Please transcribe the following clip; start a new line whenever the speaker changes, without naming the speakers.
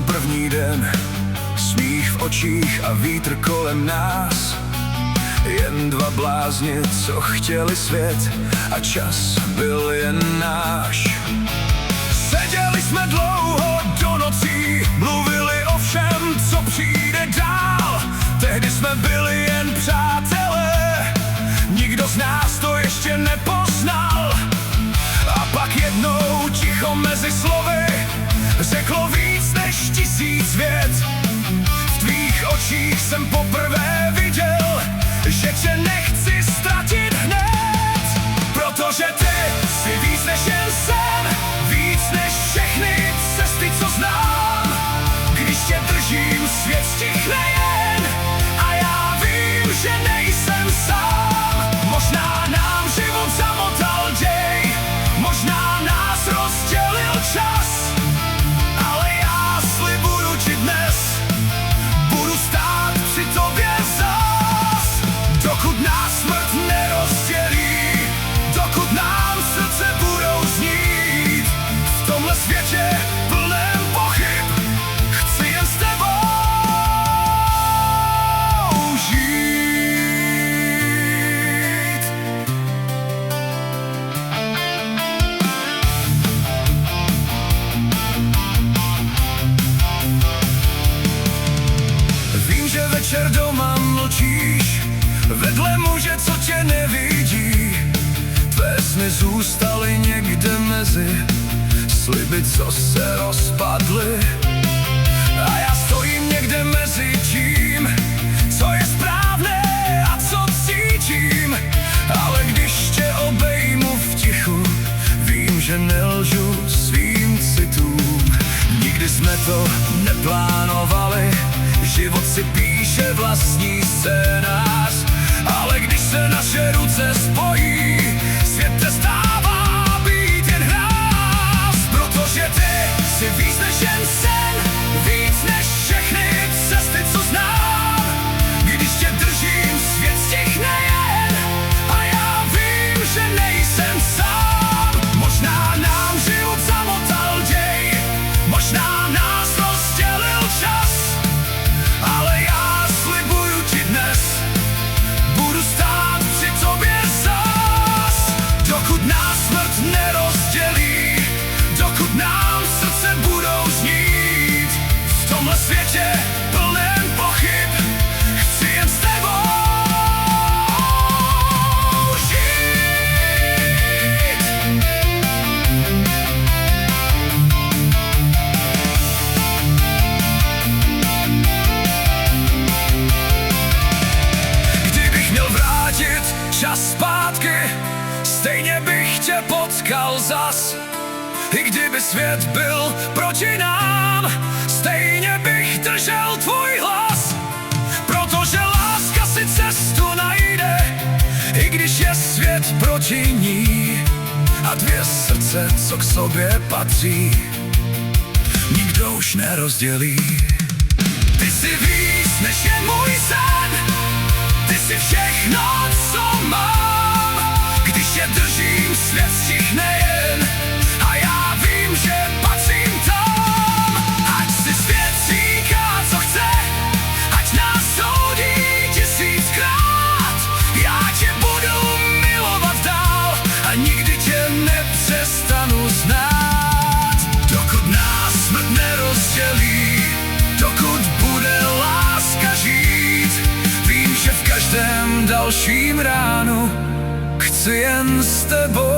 první den, smích v očích a vítr kolem nás. Jen dva blázni, co chtěli svět a čas byl jen náš. Seděli jsme dlouho do nocí, mluvili o všem, co přijde dál. Tehdy jsme byli jen přátelé, nikdo z nás to ještě nepoznal. A pak jednou ticho mezi slovy řeklo víc než 1000 vět. V tvých očích jsem poprvé viděl, že tě nechci ztratit hned. Protože ty jsi víc než jen sen, víc než všechny cesty, co znám. Když tě držím, svět stichne jen a já vím, že nejsem sám. Možná nám život zamotal děj, možná nás rozdělil čas, ale já slibuju ti dnes, budu stát při tobě zas. Dokud nás smrt nerozdělí, dokud nám srdce budou znít. V tomhle světě plném pochyb chci jen s tebou žít. Vím, že večer doma mlčíš, vedle muže, co tě nevidí. Tvé sny zůstaly někde mezi sliby, co se rozpadly. A já stojím někde mezi tím, co je správné a co cítím. Ale když tě obejmu v tichu, vím, že nelžu svým citům. Nikdy jsme to neplánovali, život si píše vlastní scénář. Ale když se naše ruce spojí, svět přestává být jen hráz. Protože ty jsi víc než jen sen, víc než všechny cesty, co znám. Když tě držím, svět stichne jen a já vím, že nejsem sám. Možná nám život zamotal děj, možná nás rozdělil čas, ale já slibuju ti dnes, budu stát při tobě zas. Dokud nás smrt nerozdělí, dokud nám srdce budou znít. V tomhle světě plném pochyb chci jen s tebou žít. Kdybych měl vrátit čas zpátky, stejně bych tě potkal zas. I kdyby svět byl proti nám, stejně bych držel tvůj hlas. Protože láska si cestu najde, i když je svět proti ní. A dvě srdce, co k sobě patří, nikdo už nerozdělí. Ty jsi víc než je můj sen, ty jsi všechno, co mám. Když tě držím, svět stichne jen a já vím, že patřím tam. Ať si svět říká, co chce, ať nás soudí 1000krát, já tě budu milovat dál a nikdy tě nepřestanu znát. Dokud nás smrt nerozdělí, dokud bude láska žít, vím, že v každém dalším ránu chci jen s tebou